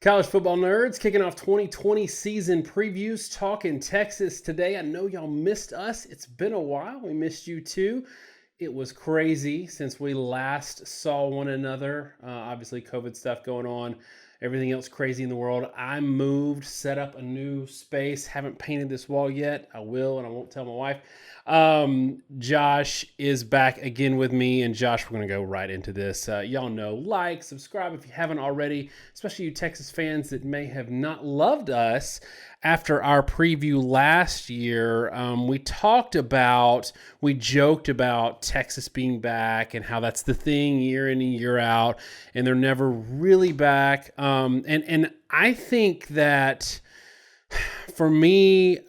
College football nerds kicking off 2020 season previews, talking Texas today. I know y'all missed us. It's been a while. We missed you too. It was crazy since we last saw one another. Obviously, COVID stuff going on, everything else crazy in the world. I moved, set up a new space. Haven't painted this wall yet. I will, and I won't tell my wife. Josh is back again with me, and Josh, we're going to go right into this. Y'all know, like, subscribe if you haven't already, especially you Texas fans that may have not loved us after our preview last year. We joked about Texas being back and how that's the thing year in and year out, and they're never really back. And I think that for me,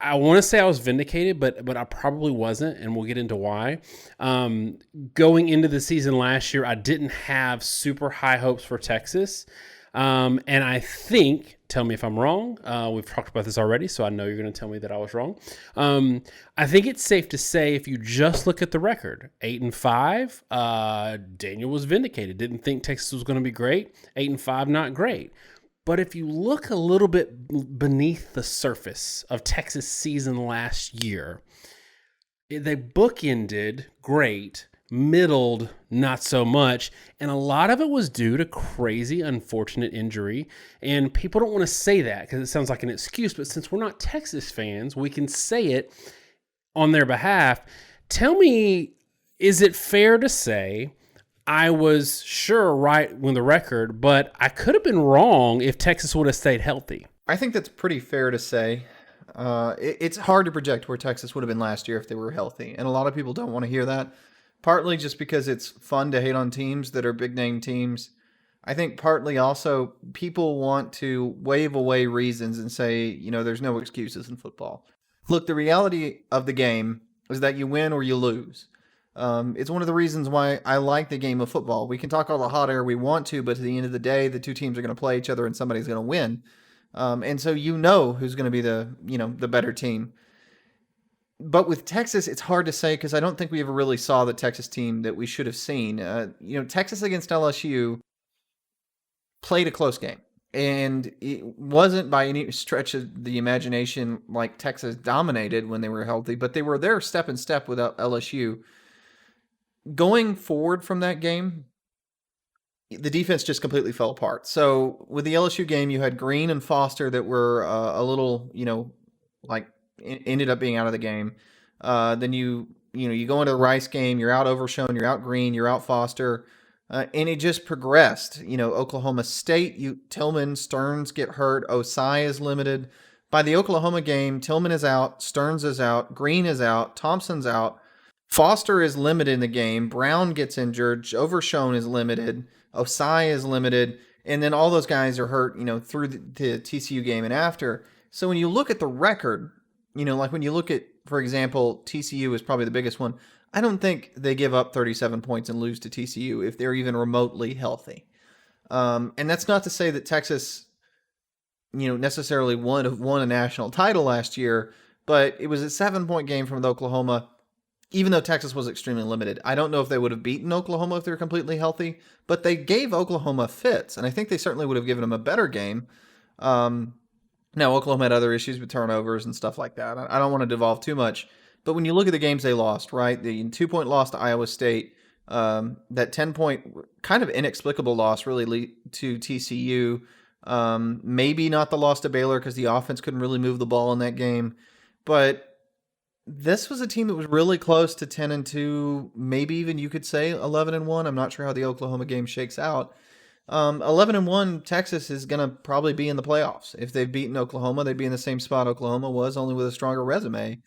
I want to say I was vindicated, but I probably wasn't, and we'll get into why. Going into the season last year, I didn't have super high hopes for Texas. And I think, tell me if I'm wrong, we've talked about this already, so I know you're going to tell me that I was wrong. I think it's safe to say if you just look at the record, 8-5, Daniel was vindicated. Didn't think Texas was going to be great. 8-5, not great. But if you look a little bit beneath the surface of Texas season last year, they bookended great, middled not so much, and a lot of it was due to crazy, unfortunate injury. And people don't want to say that because it sounds like an excuse, but since we're not Texas fans, we can say it on their behalf. Tell me, is it fair to say I was sure right when the record, but I could have been wrong if Texas would have stayed healthy? I think that's pretty fair to say. It's hard to project where Texas would have been last year if they were healthy, and a lot of people don't want to hear that, partly just because it's fun to hate on teams that are big-name teams. I think partly also people want to wave away reasons and say, there's no excuses in football. Look, the reality of the game is that you win or you lose. It's one of the reasons why I like the game of football. We can talk all the hot air we want to, but at the end of the day, the two teams are going to play each other and somebody's going to win. And so who's going to be the better team. But with Texas, it's hard to say because I don't think we ever really saw the Texas team that we should have seen. Texas against LSU played a close game. And it wasn't by any stretch of the imagination like Texas dominated when they were healthy, but they were there step in step with LSU. Going forward from that game, the defense just completely fell apart. So with the LSU game, you had Green and Foster that were a little, ended up being out of the game. Then you go into the Rice game, you're out Overshown, you're out Green, you're out Foster, and it just progressed. Oklahoma State, Tillman, Stearns get hurt, Osai is limited. By the Oklahoma game, Tillman is out, Stearns is out, Green is out, Thompson's out. Foster is limited in the game. Brown gets injured. Overshown is limited. Osai is limited. And then all those guys are hurt, through the TCU game and after. So when you look at the record, like when you look at, for example, TCU is probably the biggest one. I don't think they give up 37 points and lose to TCU if they're even remotely healthy. And that's not to say that Texas, necessarily won a national title last year, but it was a 7-point game from Oklahoma. Even though Texas was extremely limited. I don't know if they would have beaten Oklahoma if they were completely healthy, but they gave Oklahoma fits, and I think they certainly would have given them a better game. Now, Oklahoma had other issues with turnovers and stuff like that. I don't want to devolve too much, but when you look at the games they lost, right, the 2-point loss to Iowa State, that 10-point kind of inexplicable loss really to TCU, maybe not the loss to Baylor because the offense couldn't really move the ball in that game, but this was a team that was really close to 10-2, maybe even you could say 11-1. I'm not sure how the Oklahoma game shakes out. 11-1, Texas is going to probably be in the playoffs. If they've beaten Oklahoma, they'd be in the same spot Oklahoma was, only with a stronger resume.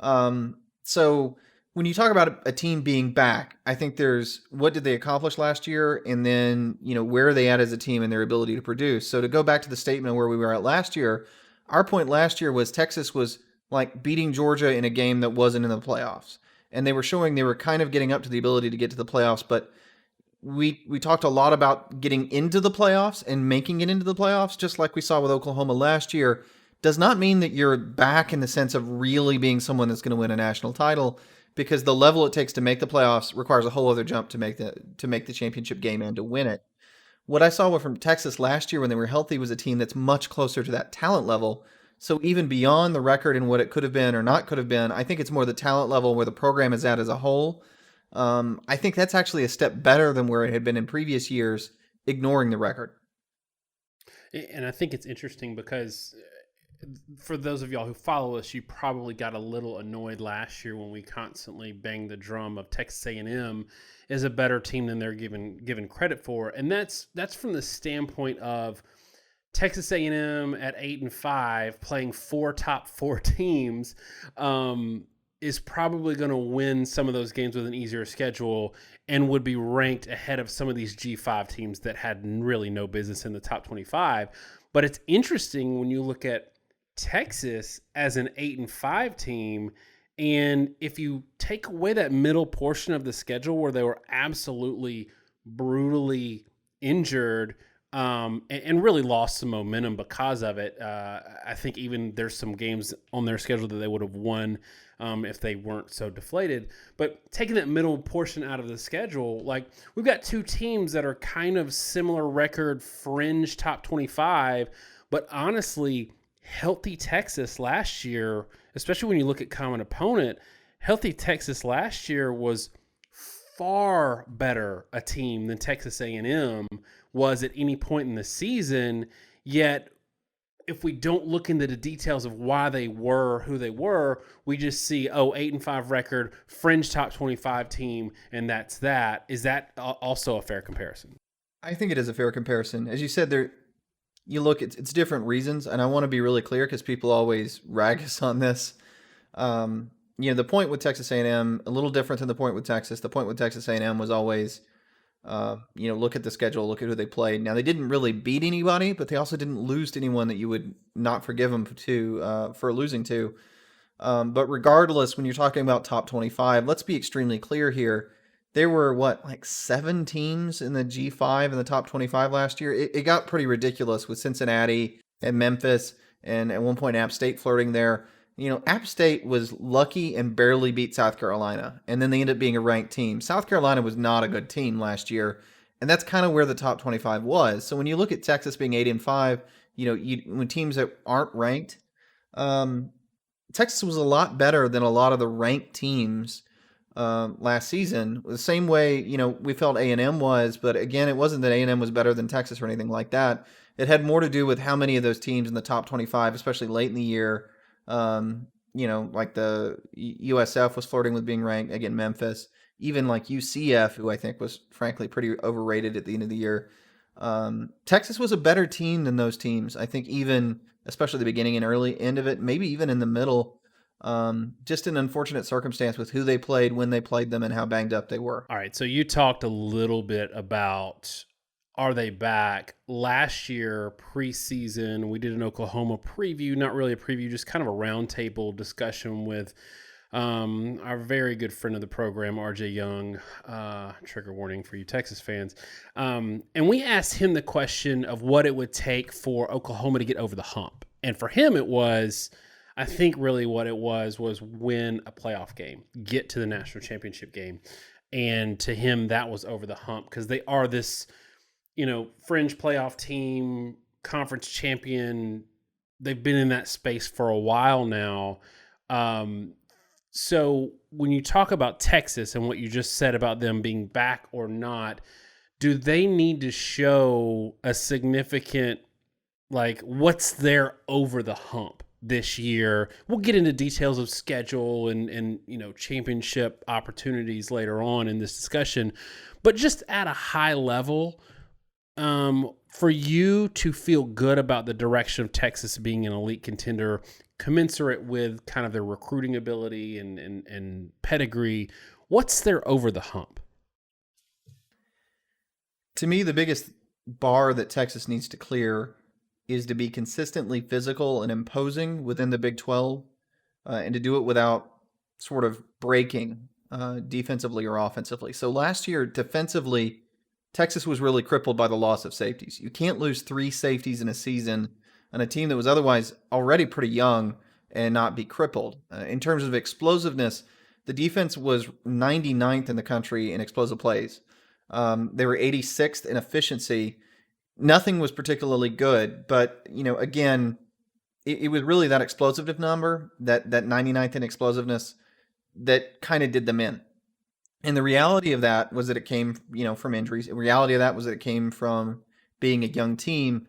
So when you talk about a team being back, I think there's what did they accomplish last year, and then where are they at as a team and their ability to produce. So to go back to the statement where we were at last year, our point last year was Texas was like beating Georgia in a game that wasn't in the playoffs. And they were showing they were kind of getting up to the ability to get to the playoffs, but we talked a lot about getting into the playoffs and making it into the playoffs, just like we saw with Oklahoma last year. Does not mean that you're back in the sense of really being someone that's going to win a national title, because the level it takes to make the playoffs requires a whole other jump to make the championship game and to win it. What I saw from Texas last year when they were healthy was a team that's much closer to that talent level. So even beyond the record and what it could have been or not could have been, I think it's more the talent level where the program is at as a whole. I think that's actually a step better than where it had been in previous years, ignoring the record. And I think it's interesting because for those of y'all who follow us, you probably got a little annoyed last year when we constantly banged the drum of Texas A&M is a better team than they're given credit for, and that's from the standpoint of Texas A&M at 8-5 playing four top four teams. Is probably going to win some of those games with an easier schedule and would be ranked ahead of some of these G5 teams that had really no business in the top 25. But it's interesting when you look at Texas as an 8-5 team, and if you take away that middle portion of the schedule where they were absolutely brutally injured, and really lost some momentum because of it. I think even there's some games on their schedule that they would have won if they weren't so deflated. But taking that middle portion out of the schedule, like we've got two teams that are kind of similar record, fringe top 25, but honestly, healthy Texas last year, especially when you look at common opponent, healthy Texas last year was far better a team than Texas A&M was at any point in the season. Yet, if we don't look into the details of why they were who they were, we just see 8-5 record, fringe top 25 team, and that's that. Is that also a fair comparison? I think it is a fair comparison. As you said, there you look, it's different reasons, and I want to be really clear because people always rag us on this. The point with Texas A&M a little different than the point with Texas. The point with Texas A&M was always, look at the schedule, look at who they played. Now they didn't really beat anybody, but they also didn't lose to anyone that you would not forgive them for losing to. But regardless, when you're talking about top 25, let's be extremely clear here. There were like 7 teams in the G5 in the top 25 last year. It got pretty ridiculous with Cincinnati and Memphis, and at one point App State flirting there. App State was lucky and barely beat South Carolina, and then they ended up being a ranked team. South Carolina was not a good team last year, and that's kind of where the top 25 was. So when you look at Texas being 8-5, when teams that aren't ranked, Texas was a lot better than a lot of the ranked teams last season. The same way, we felt A&M was, but again, it wasn't that A&M was better than Texas or anything like that. It had more to do with how many of those teams in the top 25, especially late in the year, like the USF was flirting with being ranked, again, Memphis, even like UCF, who I think was frankly pretty overrated at the end of the year. Texas was a better team than those teams. I think even, especially the beginning and early end of it, maybe even in the middle. Just an unfortunate circumstance with who they played, when they played them, and how banged up they were. All right, so you talked a little bit about are they back? Last year, preseason, we did an Oklahoma preview, not really a preview, just kind of a roundtable discussion with our very good friend of the program, RJ Young, trigger warning for you Texas fans. And we asked him the question of what it would take for Oklahoma to get over the hump. And for him, it was, I think really what it was win a playoff game, get to the national championship game. And to him, that was over the hump because they are this, fringe playoff team, conference champion. They've been in that space for a while now. So when you talk about Texas and what you just said about them being back or not, do they need to show a significant, what's their over the hump this year? We'll get into details of schedule and championship opportunities later on in this discussion, but just at a high level, for you to feel good about the direction of Texas being an elite contender, commensurate with kind of their recruiting ability and pedigree, what's their over the hump? To me, the biggest bar that Texas needs to clear is to be consistently physical and imposing within the Big 12, and to do it without sort of breaking defensively or offensively. So last year, defensively, Texas was really crippled by the loss of safeties. You can't lose 3 safeties in a season on a team that was otherwise already pretty young and not be crippled. In terms of explosiveness, the defense was 99th in the country in explosive plays. They were 86th in efficiency. Nothing was particularly good, but again, it was really that explosive number, that 99th in explosiveness, that kind of did them in. And the reality of that was that it came, from injuries. The reality of that was that it came from being a young team.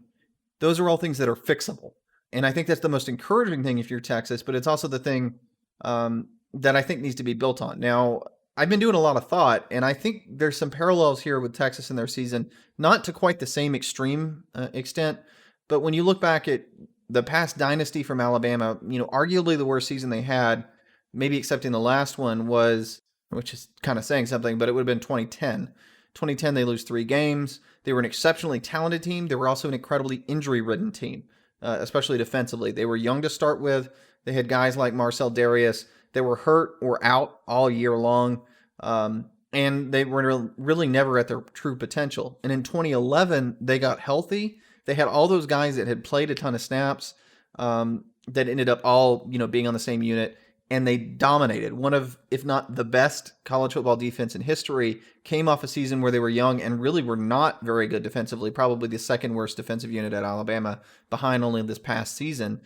Those are all things that are fixable. And I think that's the most encouraging thing if you're Texas, but it's also the thing that I think needs to be built on. Now, I've been doing a lot of thought, and I think there's some parallels here with Texas in their season, not to quite the same extreme extent, but when you look back at the past dynasty from Alabama, arguably the worst season they had, maybe excepting the last one, was, which is kind of saying something, but it would have been 2010. 2010, they lose 3 games. They were an exceptionally talented team. They were also an incredibly injury-ridden team, especially defensively. They were young to start with. They had guys like Marcel Darius that were hurt or out all year long, and they were really never at their true potential. And in 2011, they got healthy. They had all those guys that had played a ton of snaps that ended up all being on the same unit, and they dominated. One of, if not the best college football defense in history, came off a season where they were young and really were not very good defensively, probably the second worst defensive unit at Alabama, behind only this past season.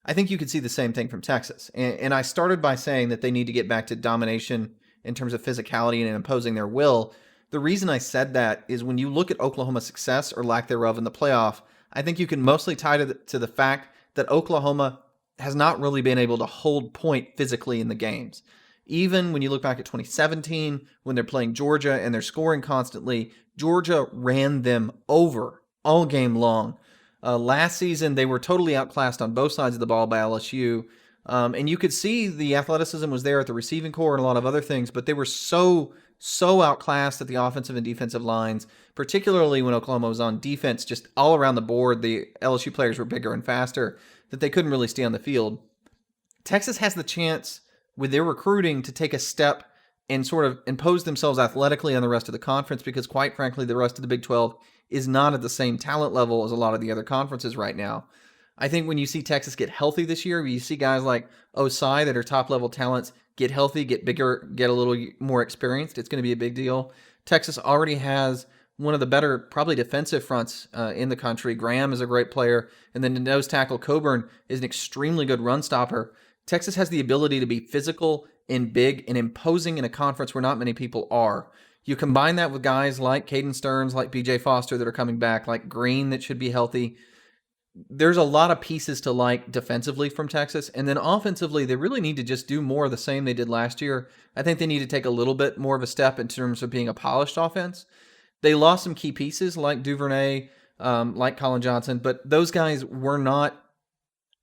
I think you could see the same thing from Texas. And I started by saying that they need to get back to domination in terms of physicality and imposing their will. The reason I said that is when you look at Oklahoma's success or lack thereof in the playoff, I think you can mostly tie to the fact that Oklahoma has not really been able to hold point physically in the games. Even when you look back at 2017, when they're playing Georgia and they're scoring constantly, Georgia ran them over all game long. Last season, they were totally outclassed on both sides of the ball by LSU. And you could see the athleticism was there at the receiving core and a lot of other things, but they were so outclassed at the offensive and defensive lines, particularly when Oklahoma was on defense, just all around the board. The LSU players were bigger and faster, that they couldn't really stay on the field. Texas has the chance with their recruiting to take a step and sort of impose themselves athletically on the rest of the conference, because quite frankly, the rest of the Big 12 is not at the same talent level as a lot of the other conferences right now. I think when you see Texas get healthy this year, you see guys like Osai that are top level talents get healthy, get bigger, get a little more experienced, it's going to be a big deal. Texas already has one of the better, probably defensive fronts in the country. Graham is a great player. And then the nose tackle Coburn is an extremely good run stopper. Texas has the ability to be physical and big and imposing in a conference where not many people are. You combine that with guys like Caden Stearns, like BJ Foster that are coming back, like Green that should be healthy. There's a lot of pieces to like defensively from Texas. And then offensively, they really need to just do more of the same they did last year. I think they need to take a little bit more of a step in terms of being a polished offense. They lost some key pieces like Duvernay, like Colin Johnson, but those guys were not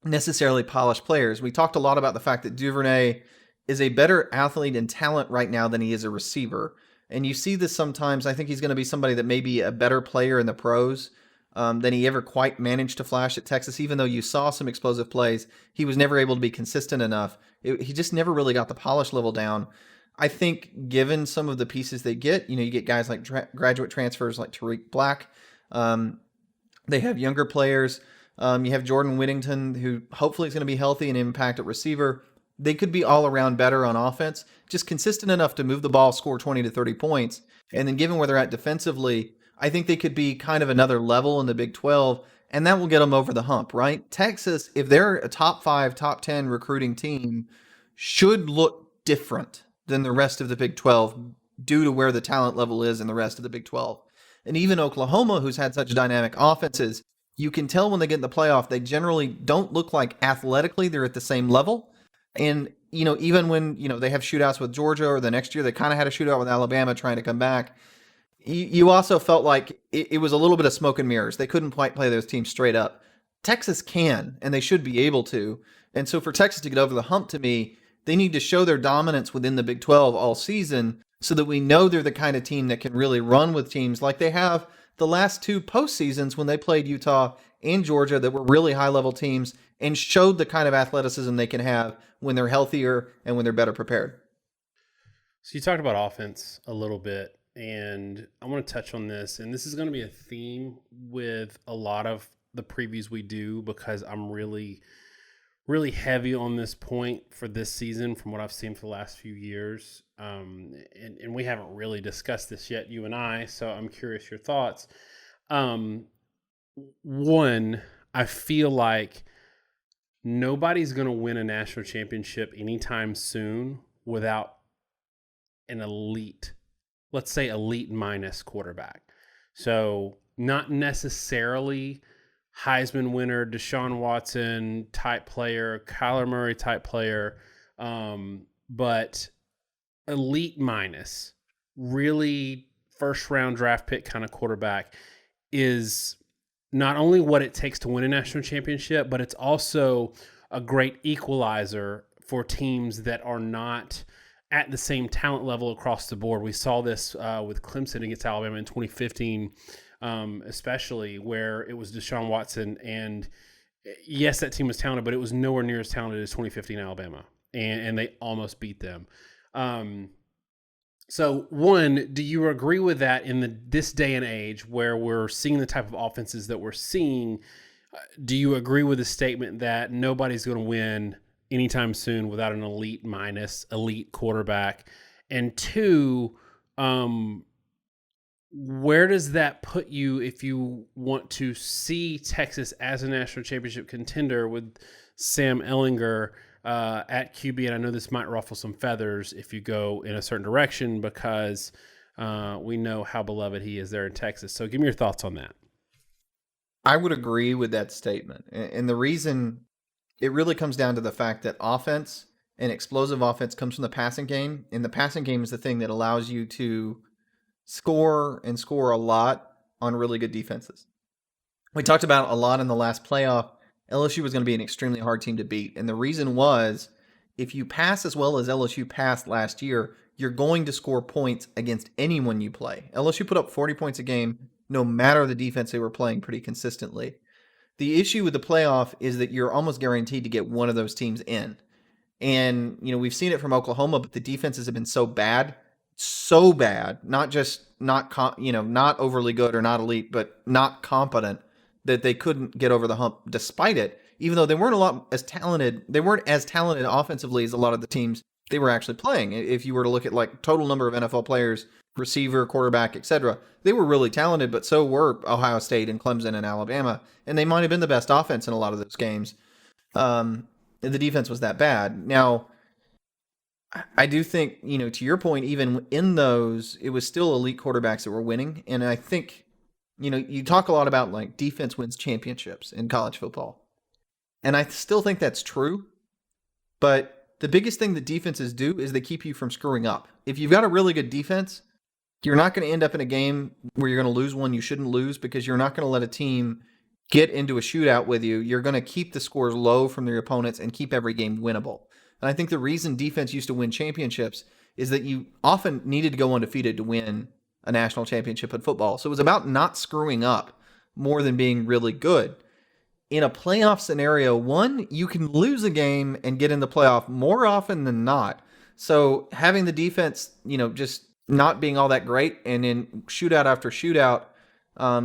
necessarily polished players. We talked a lot about the fact that Duvernay is a better athlete and talent right now than he is a receiver. And you see this sometimes. I think he's going to be somebody that may be a better player in the pros than he ever quite managed to flash at Texas. Even though you saw some explosive plays, he was never able to be consistent enough. He just never really got the polish level down. I think given some of the pieces they get, you get guys like graduate transfers like Tariq Black. They have younger players. You have Jordan Whittington, who hopefully is going to be healthy and impact at receiver. They could be all around better on offense, just consistent enough to move the ball, score 20 to 30 points. And then given where they're at defensively, I think they could be kind of another level in the Big 12, and that will get them over the hump, right? Texas, if they're a top 5, top 10 recruiting team, should look different than the rest of the Big 12 due to where the talent level is in the rest of the Big 12. And even Oklahoma, who's had such dynamic offenses, you can tell when they get in the playoff, they generally don't look like athletically they're at the same level. And, even when, they have shootouts with Georgia, or the next year they kind of had a shootout with Alabama trying to come back, you also felt like it was a little bit of smoke and mirrors. They couldn't quite play those teams straight up. Texas can, and they should be able to. And so for Texas to get over the hump, to me, they need to show their dominance within the Big 12 all season so that we know they're the kind of team that can really run with teams like they have the last 2 postseasons when they played Utah and Georgia, that were really high-level teams and showed the kind of athleticism they can have when they're healthier and when they're better prepared. So you talked about offense a little bit, and I want to touch on this. And this is going to be a theme with a lot of the previews we do, because I'm really heavy on this point for this season from what I've seen for the last few years. And we haven't really discussed this yet, you and I, so I'm curious your thoughts. one, I feel like nobody's going to win a national championship anytime soon without an elite, let's say elite minus quarterback. So, not necessarily Heisman winner, Deshaun Watson type player, Kyler Murray type player, but elite minus, really first round draft pick kind of quarterback is not only what it takes to win a national championship, but it's also a great equalizer for teams that are not at the same talent level across the board. We saw this with Clemson against Alabama in 2015, especially, where it was Deshaun Watson. And yes, that team was talented, but it was nowhere near as talented as 2015 Alabama. And they almost beat them. So, one, do you agree with that in this day and age where we're seeing the type of offenses that we're seeing? Do you agree with the statement that nobody's going to win anytime soon without an elite minus, elite quarterback? And two, where does that put you if you want to see Texas as a national championship contender with Sam Ehlinger at QB? And I know this might ruffle some feathers if you go in a certain direction because we know how beloved he is there in Texas. So give me your thoughts on that. I would agree with that statement. And the reason it really comes down to the fact that offense and explosive offense comes from the passing game. And the passing game is the thing that allows you to score and score a lot on really good defenses. We talked about a lot in the last playoff. LSU was going to be an extremely hard team to beat. And the reason was, if you pass as well as LSU passed last year, you're going to score points against anyone you play. LSU put up 40 points a game, no matter the defense they were playing pretty consistently. The issue with the playoff is that you're almost guaranteed to get one of those teams in. And, we've seen it from Oklahoma, but the defenses have been so bad, not just not overly good or not elite, but not competent, that they couldn't get over the hump despite it, even though they weren't as talented offensively as a lot of the teams they were actually playing. If you were to look at like total number of NFL players, receiver, quarterback, etc., they were really talented, but so were Ohio State and Clemson and Alabama, and they might have been the best offense in a lot of those games. The defense was that bad. Now, I do think, to your point, even in those, it was still elite quarterbacks that were winning. And I think, you talk a lot about like defense wins championships in college football. And I still think that's true. But the biggest thing that defenses do is they keep you from screwing up. If you've got a really good defense, you're not going to end up in a game where you're going to lose one you shouldn't lose, because you're not going to let a team get into a shootout with you. You're going to keep the scores low from their opponents and keep every game winnable. And I think the reason defense used to win championships is that you often needed to go undefeated to win a national championship in football. So it was about not screwing up more than being really good. In a playoff scenario, one, you can lose a game and get in the playoff more often than not. So having the defense, just not being all that great, and in shootout after shootout,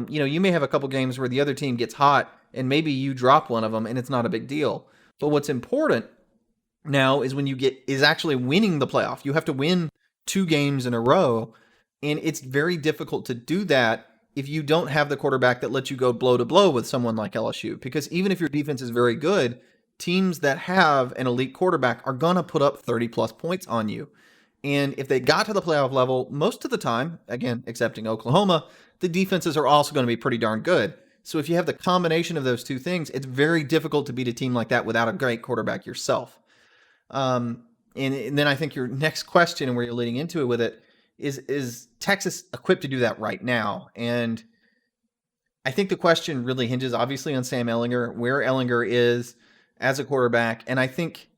you may have a couple games where the other team gets hot and maybe you drop one of them and it's not a big deal. But what's important now is when is actually winning the playoff. You have to win 2 games in a row, and it's very difficult to do that if you don't have the quarterback that lets you go blow to blow with someone like LSU. Because even if your defense is very good, teams that have an elite quarterback are going to put up 30 plus points on you. And if they got to the playoff level, most of the time, again, excepting Oklahoma, the defenses are also going to be pretty darn good. So if you have the combination of those two things, it's very difficult to beat a team like that without a great quarterback yourself. And then I think your next question, and where you're leading into it with it, is Texas equipped to do that right now? And I think the question really hinges obviously on Sam Ehlinger, where Ehlinger is as a quarterback. And I think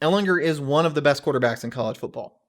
Ehlinger is one of the best quarterbacks in college football.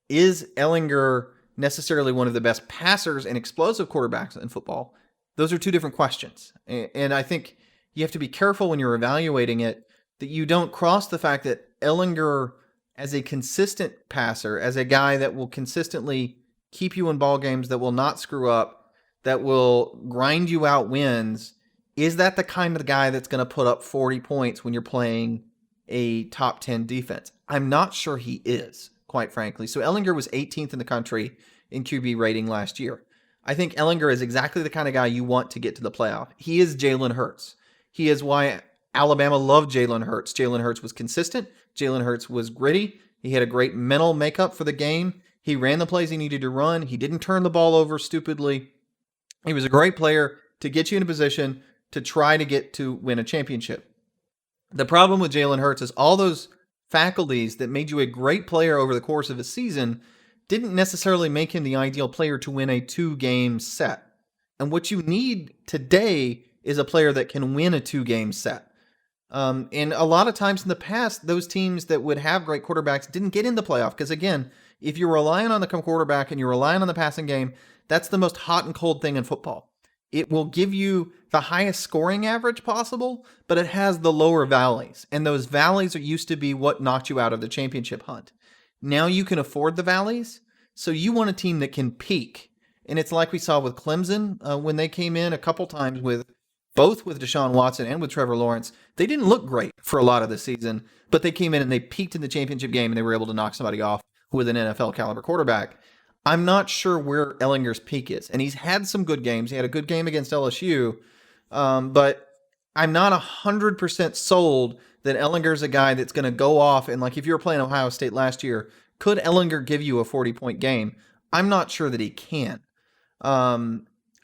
Is Ehlinger necessarily one of the best passers and explosive quarterbacks in football? Those are two different questions. And I think you have to be careful when you're evaluating it that you don't cross the fact that Ehlinger, as a consistent passer, as a guy that will consistently keep you in ball games, that will not screw up, that will grind you out wins, is that the kind of guy that's going to put up 40 points when you're playing a top 10 defense? I'm not sure he is, quite frankly. So Ehlinger was 18th in the country in QB rating last year. I think Ehlinger is exactly the kind of guy you want to get to the playoff. He is Jalen Hurts. He is why Alabama loved Jalen Hurts. Jalen Hurts was consistent. Jalen Hurts was gritty. He had a great mental makeup for the game. He ran the plays he needed to run. He didn't turn the ball over stupidly. He was a great player to get you in a position to try to get to win a championship. The problem with Jalen Hurts is all those faculties that made you a great player over the course of a season didn't necessarily make him the ideal player to win a 2-game set. And what you need today is a player that can win a 2-game set. And a lot of times in the past, those teams that would have great quarterbacks didn't get in the playoff. Because again, if you're relying on the quarterback and you're relying on the passing game, that's the most hot and cold thing in football. It will give you the highest scoring average possible, but it has the lower valleys. And those valleys used to be what knocked you out of the championship hunt. Now you can afford the valleys, so you want a team that can peak. And it's like we saw with Clemson when they came in a couple times with both with Deshaun Watson and with Trevor Lawrence. They didn't look great for a lot of the season, but they came in and they peaked in the championship game and they were able to knock somebody off with an NFL caliber quarterback. I'm not sure where Ehlinger's peak is, and he's had some good games. He had a good game against LSU, but I'm not 100% sold that Ehlinger's a guy that's going to go off and, like, if you were playing Ohio State last year, could Ehlinger give you a 40-point game? I'm not sure that he can.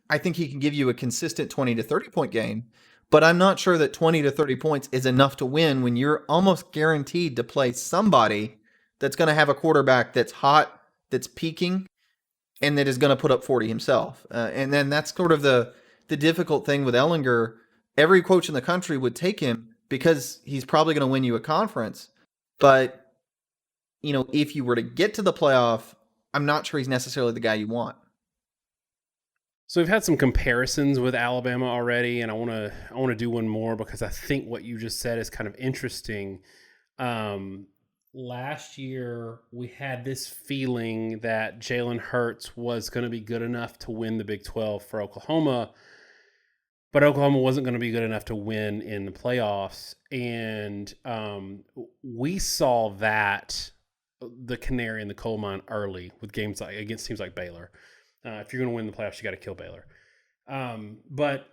I think he can give you a consistent 20 to 30-point game, but I'm not sure that 20 to 30 points is enough to win when you're almost guaranteed to play somebody that's going to have a quarterback that's hot, that's peaking, and that is going to put up 40 himself. And then that's sort of the difficult thing with Ehlinger. Every coach in the country would take him because he's probably going to win you a conference. But, you know, if you were to get to the playoff, I'm not sure he's necessarily the guy you want. So we've had some comparisons with Alabama already, and I want to do one more because I think what you just said is kind of interesting. Last year, we had this feeling that Jalen Hurts was going to be good enough to win the Big 12 for Oklahoma, but Oklahoma wasn't going to be good enough to win in the playoffs. And we saw that, the canary in the coal mine, early with games like against teams like Baylor. If you're going to win the playoffs, you got to kill Baylor. But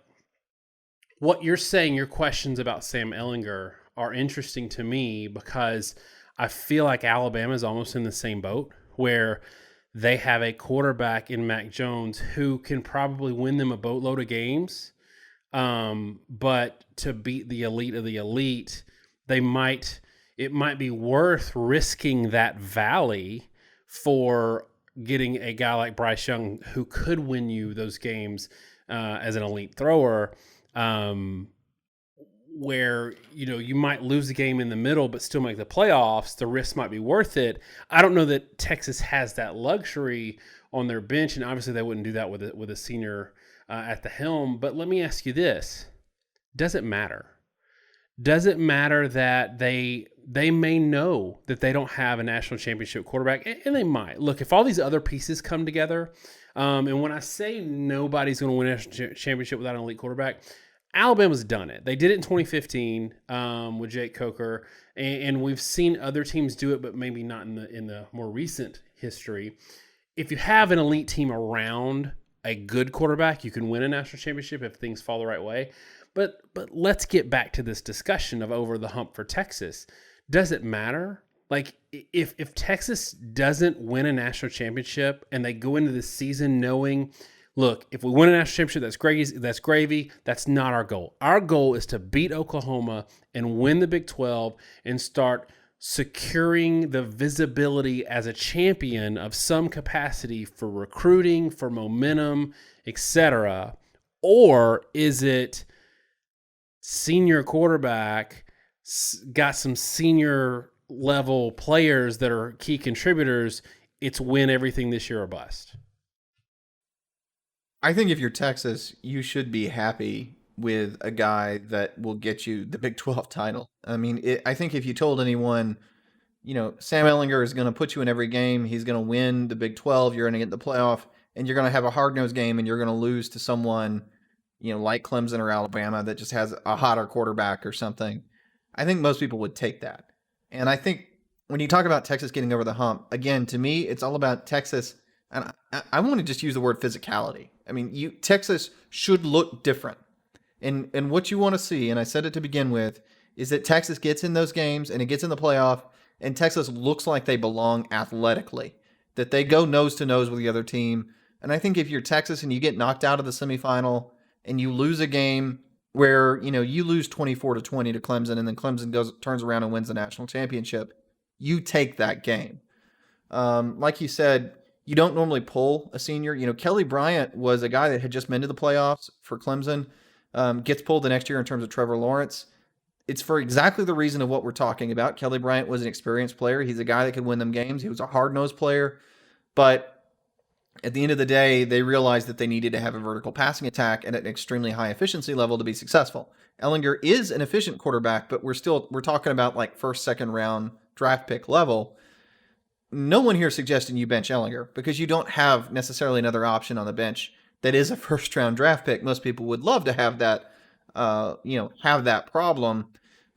what you're saying, your questions about Sam Ehlinger are interesting to me because I feel like Alabama is almost in the same boat where they have a quarterback in Mac Jones who can probably win them a boatload of games. But to beat the elite of the elite, it might be worth risking that valley for getting a guy like Bryce Young who could win you those games as an elite thrower, where, you know, you might lose the game in the middle but still make the playoffs. The risk might be worth it. I don't know that Texas has that luxury on their bench, and obviously they wouldn't do that with a senior at the helm. But let me ask you this. Does it matter? Does it matter that they may know that they don't have a national championship quarterback, and they might. Look, if all these other pieces come together, and when I say nobody's going to win a national championship without an elite quarterback, Alabama's done it. They did it in 2015 with Jake Coker, and we've seen other teams do it, but maybe not in the more recent history. If you have an elite team around a good quarterback, you can win a national championship if things fall the right way. But let's get back to this discussion of over the hump for Texas. Does it matter? Like, if Texas doesn't win a national championship and they go into the season knowing, look, if we win a national championship, that's gravy. That's not our goal. Our goal is to beat Oklahoma and win the Big 12 and start securing the visibility as a champion of some capacity for recruiting, for momentum, etc. Or is it senior quarterback, got some senior level players that are key contributors, it's win everything this year or bust? I think if you're Texas, you should be happy with a guy that will get you the Big 12 title. I mean, I think if you told anyone, you know, Sam Ehlinger is going to put you in every game, he's going to win the Big 12, you're going to get the playoff, and you're going to have a hard-nosed game and you're going to lose to someone, you know, like Clemson or Alabama that just has a hotter quarterback or something, I think most people would take that. And I think when you talk about Texas getting over the hump, again, to me, it's all about Texas And I want to just use the word physicality. I mean, Texas should look different. And what you want to see, and I said it to begin with, is that Texas gets in those games and it gets in the playoff, and Texas looks like they belong athletically, that they go nose to nose with the other team. And I think if you're Texas and you get knocked out of the semifinal and you lose a game where, you lose 24-20 to Clemson, and then Clemson turns around and wins the national championship, you take that game. Like you said, you don't normally pull a senior. Kelly Bryant was a guy that had just been to the playoffs for Clemson, gets pulled the next year in terms of Trevor Lawrence. It's for exactly the reason of what we're talking about. Kelly Bryant was an experienced player. He's a guy that could win them games. He was a hard-nosed player. But at the end of the day, they realized that they needed to have a vertical passing attack at an extremely high efficiency level to be successful. Ehlinger is an efficient quarterback, but we're talking about like first, second round draft pick level. No one here suggesting you bench Ehlinger because you don't have necessarily another option on the bench that is a first round draft pick. Most people would love to have that, have that problem.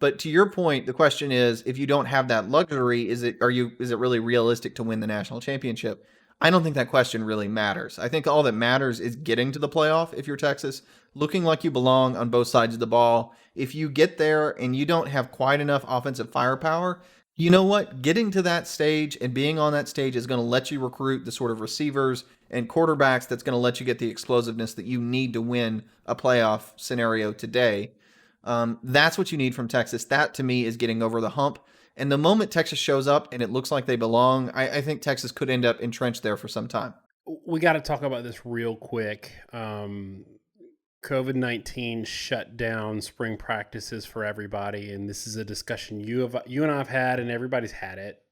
But to your point, the question is, if you don't have that luxury, is it really realistic to win the national championship? I don't think that question really matters. I think all that matters is getting to the playoff if you're Texas, looking like you belong on both sides of the ball. If you get there and you don't have quite enough offensive firepower, you know what? Getting to that stage and being on that stage is going to let you recruit the sort of receivers and quarterbacks that's going to let you get the explosiveness that you need to win a playoff scenario today. That's what you need from Texas. That, to me, is getting over the hump. And the moment Texas shows up and it looks like they belong, I think Texas could end up entrenched there for some time. We got to talk about this real quick. COVID-19 shut down spring practices for everybody, and this is a discussion you and I have had, and everybody's had it.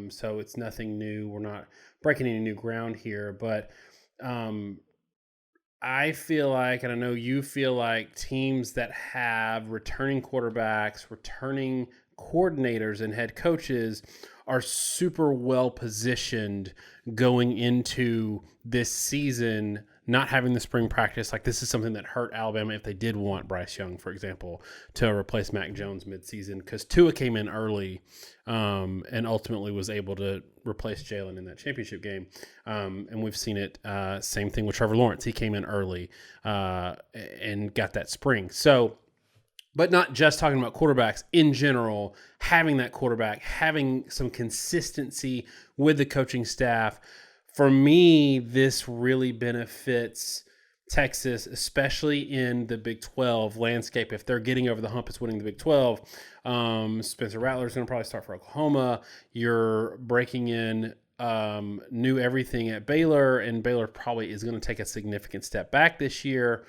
So it's nothing new. We're not breaking any new ground here, but I feel like, and I know you feel like, teams that have returning quarterbacks, returning coordinators, and head coaches are super well positioned going into this season, not having the spring practice. Like, this is something that hurt Alabama if they did want Bryce Young, for example, to replace Mac Jones midseason, because Tua came in early and ultimately was able to replace Jalen in that championship game. And we've seen it, same thing with Trevor Lawrence. He came in early and got that spring. So, but not just talking about quarterbacks in general, having that quarterback, having some consistency with the coaching staff. For me, this really benefits Texas, especially in the Big 12 landscape. If they're getting over the hump, it's winning the Big 12. Spencer Rattler's going to probably start for Oklahoma. You're breaking in new everything at Baylor, and Baylor probably is going to take a significant step back this year.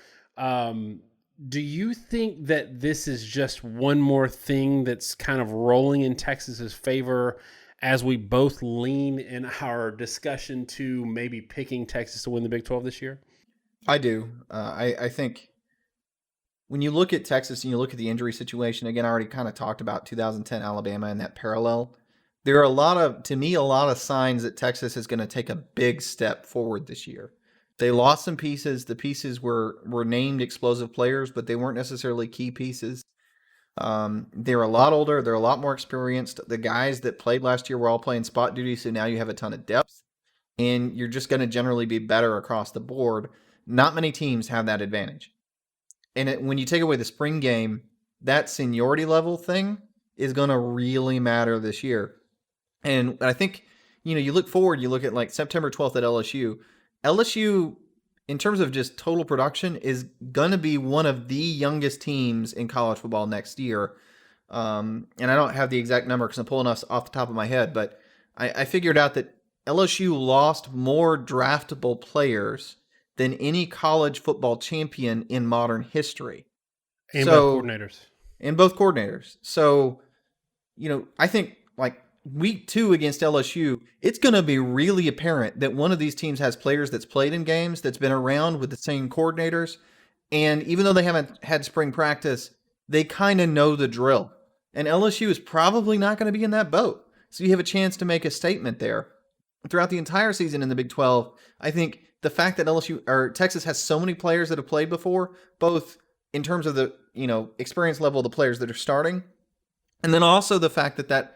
Do you think that this is just one more thing that's kind of rolling in Texas's favor as we both lean in our discussion to maybe picking Texas to win the Big 12 this year? I do. I think when you look at Texas and you look at the injury situation, again, I already kind of talked about 2010 Alabama and that parallel. There are a lot of signs that Texas is going to take a big step forward this year. They lost some pieces. The pieces were named explosive players, but they weren't necessarily key pieces. They're a lot older. They're a lot more experienced. The guys that played last year were all playing spot duty, so now you have a ton of depth, and you're just going to generally be better across the board. Not many teams have that advantage. And when you take away the spring game, that seniority level thing is going to really matter this year. And I think, you look forward, you look at like September 12th at LSU. LSU, in terms of just total production, is going to be one of the youngest teams in college football next year. And I don't have the exact number because I'm pulling off the top of my head, but I figured out that LSU lost more draftable players than any college football champion in modern history. And both coordinators. And both coordinators. So, I think like week 2 against LSU, it's going to be really apparent that one of these teams has players that's played in games, that's been around with the same coordinators. And even though they haven't had spring practice, they kind of know the drill. And LSU is probably not going to be in that boat. So you have a chance to make a statement there. Throughout the entire season in the Big 12, I think the fact that Texas has so many players that have played before, both in terms of the, experience level of the players that are starting, and then also the fact that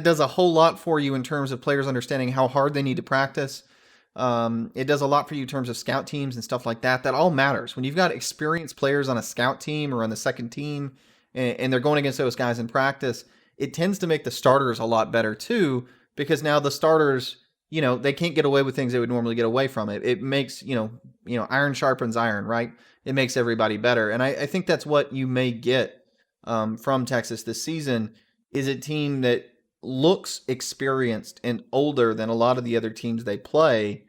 does a whole lot for you in terms of players understanding how hard they need to practice. It does a lot for you in terms of scout teams and stuff like that. That all matters. When you've got experienced players on a scout team or on the second team, and they're going against those guys in practice, it tends to make the starters a lot better too, because now the starters, they can't get away with things they would normally get away from. It makes, iron sharpens iron, right? It makes everybody better. And I think that's what you may get from Texas this season, is a team that looks experienced and older than a lot of the other teams they play.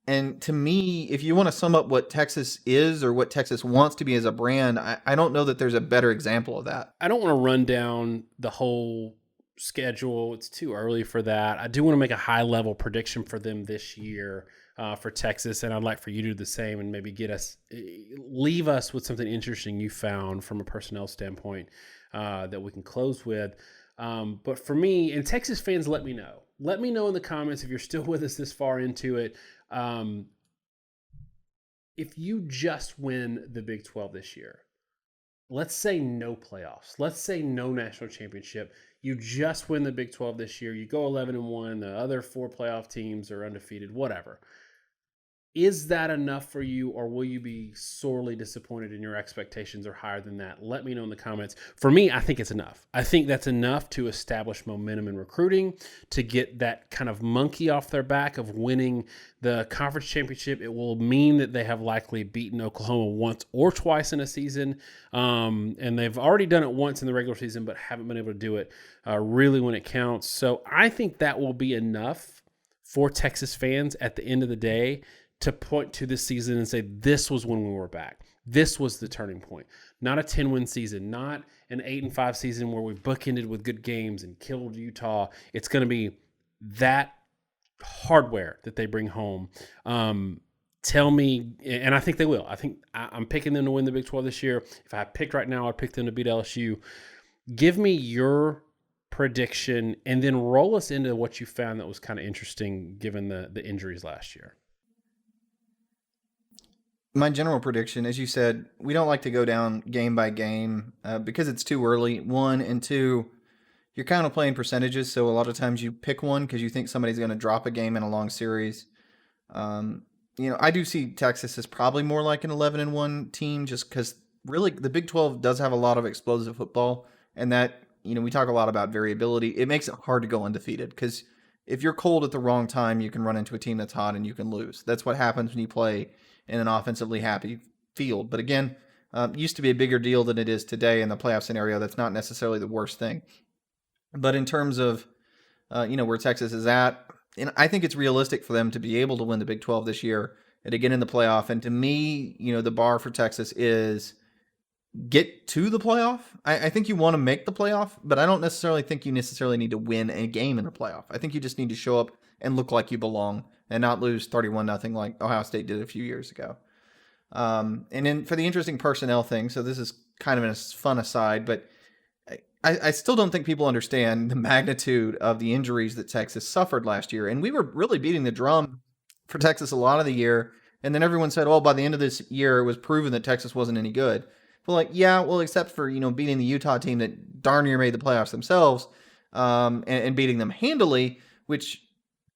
And to me, if you want to sum up what Texas is or what Texas wants to be as a brand, I don't know that there's a better example of that. I don't want to run down the whole schedule. It's too early for that. I do want to make a high level prediction for them this year for Texas, and I'd like for you to do the same and maybe leave us with something interesting you found from a personnel standpoint that we can close with. But for me, and Texas fans, let me know. Let me know in the comments if you're still with us this far into it. If you just win the Big 12 this year, let's say no playoffs, let's say no national championship, you just win the Big 12 this year, you go 11-1, the other 4 playoff teams are undefeated, whatever. Is that enough for you, or will you be sorely disappointed and your expectations are higher than that? Let me know in the comments. For me, I think it's enough. I think that's enough to establish momentum in recruiting, to get that kind of monkey off their back of winning the conference championship. It will mean that they have likely beaten Oklahoma once or twice in a season, and they've already done it once in the regular season but haven't been able to do it really when it counts. So I think that will be enough for Texas fans at the end of the day to point to this season and say, this was when we were back. This was the turning point. Not a 10-win season, not an 8-5 season where we bookended with good games and killed Utah. It's going to be that hardware that they bring home. Tell me, and I think they will. I think I'm picking them to win the Big 12 this year. If I picked right now, I'd pick them to beat LSU. Give me your prediction and then roll us into what you found that was kind of interesting given the injuries last year. My general prediction, as you said, we don't like to go down game by game because it's too early. 1 and 2, you're kind of playing percentages, so a lot of times you pick one because you think somebody's going to drop a game in a long series. I do see Texas as probably more like an 11-1 team, just because really the Big 12 does have a lot of explosive football, and that, we talk a lot about variability. It makes it hard to go undefeated because if you're cold at the wrong time, you can run into a team that's hot and you can lose. That's what happens when you play in an offensively happy field. But again, used to be a bigger deal than it is today in the playoff scenario. That's not necessarily the worst thing. But in terms of, where Texas is at, and I think it's realistic for them to be able to win the Big 12 this year and to get in the playoff. And to me, the bar for Texas is get to the playoff. I think you want to make the playoff, but I don't necessarily think you necessarily need to win a game in the playoff. I think you just need to show up and look like you belong and not lose 31-0 like Ohio State did a few years ago. And then for the interesting personnel thing, so this is kind of a fun aside, but I still don't think people understand the magnitude of the injuries that Texas suffered last year. And we were really beating the drum for Texas a lot of the year. And then everyone said, by the end of this year, it was proven that Texas wasn't any good. Well, except for, beating the Utah team that darn near made the playoffs themselves and beating them handily, which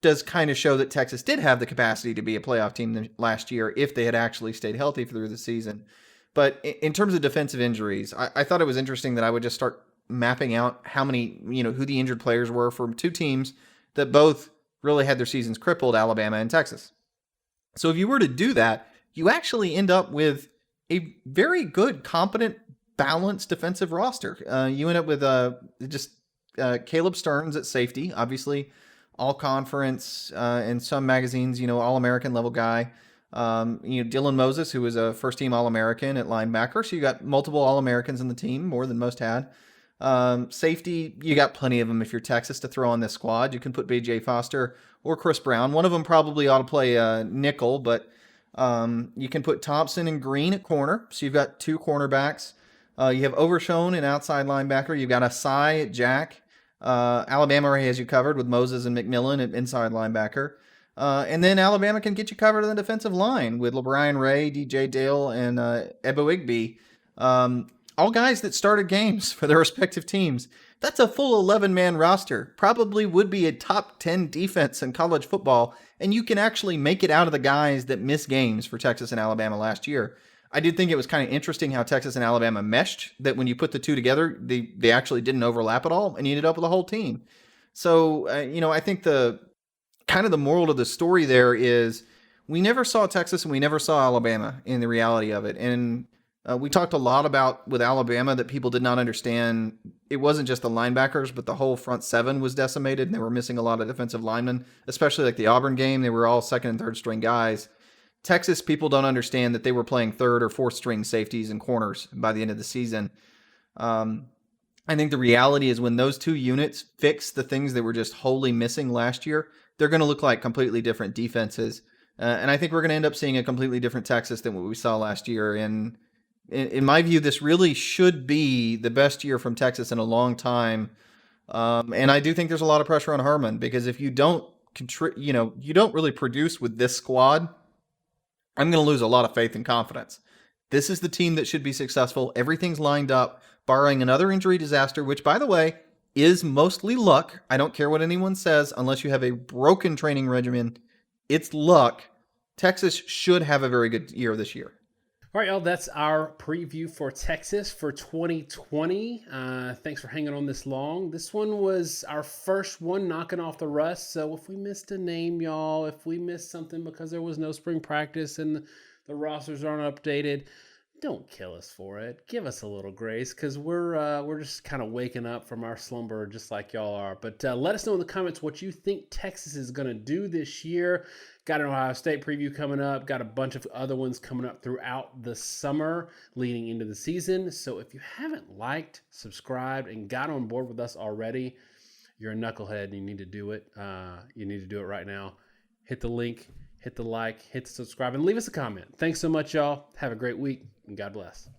does kind of show that Texas did have the capacity to be a playoff team last year if they had actually stayed healthy through the season. But in terms of defensive injuries, I thought it was interesting that I would just start mapping out how many, who the injured players were from 2 teams that both really had their seasons crippled, Alabama and Texas. So if you were to do that, you actually end up with a very good, competent, balanced defensive roster. You end up with Caleb Stearns at safety, obviously all conference in some magazines, All-American level guy. Dylan Moses, who was a first-team All-American at linebacker. So you got multiple All-Americans in the team, more than most had. Safety, you got plenty of them if you're Texas to throw on this squad. You can put B.J. Foster or Chris Brown. One of them probably ought to play nickel, but you can put Thompson and Green at corner. So you've got 2 cornerbacks. You have Overshone, an outside linebacker. You've got Asai at Jack. Alabama already has you covered with Moses and McMillan at inside linebacker. And then Alabama can get you covered on the defensive line with LeBrian Ray, DJ Dale, and Ebo Igby. All guys that started games for their respective teams. That's a full 11-man roster. Probably would be a top 10 defense in college football, and you can actually make it out of the guys that missed games for Texas and Alabama last year. I did think it was kind of interesting how Texas and Alabama meshed, that when you put the two together, they actually didn't overlap at all, and you ended up with a whole team. So, I think the kind of the moral of the story there is we never saw Texas and we never saw Alabama in the reality of it. And we talked a lot about with Alabama that people did not understand. It wasn't just the linebackers, but the whole front seven was decimated, and they were missing a lot of defensive linemen, especially like the Auburn game. They were all second and third string guys. Texas, people don't understand that they were playing third or fourth string safeties and corners by the end of the season. I think the reality is when those two units fix the things that were just wholly missing last year, they're going to look like completely different defenses. And I think we're going to end up seeing a completely different Texas than what we saw last year. And in my view, this really should be the best year from Texas in a long time. And I do think there's a lot of pressure on Herman, because if you don't you don't really produce with this squad, I'm going to lose a lot of faith and confidence. This is the team that should be successful. Everything's lined up, barring another injury disaster, which, by the way, is mostly luck. I don't care what anyone says, unless you have a broken training regimen. It's luck. Texas should have a very good year this year. All right, y'all, that's our preview for Texas for 2020. Thanks for hanging on this long. This one was our first one knocking off the rust. So if we missed a name, y'all, if we missed something because there was no spring practice and the rosters aren't updated, don't kill us for it. Give us a little grace, because we're just kind of waking up from our slumber just like y'all are. But let us know in the comments what you think Texas is going to do this year. Got an Ohio State preview coming up. Got a bunch of other ones coming up throughout the summer leading into the season. So if you haven't liked, subscribed, and got on board with us already, you're a knucklehead and you need to do it. You need to do it right now. Hit the link, hit the like, hit the subscribe, and leave us a comment. Thanks so much, y'all. Have a great week, and God bless.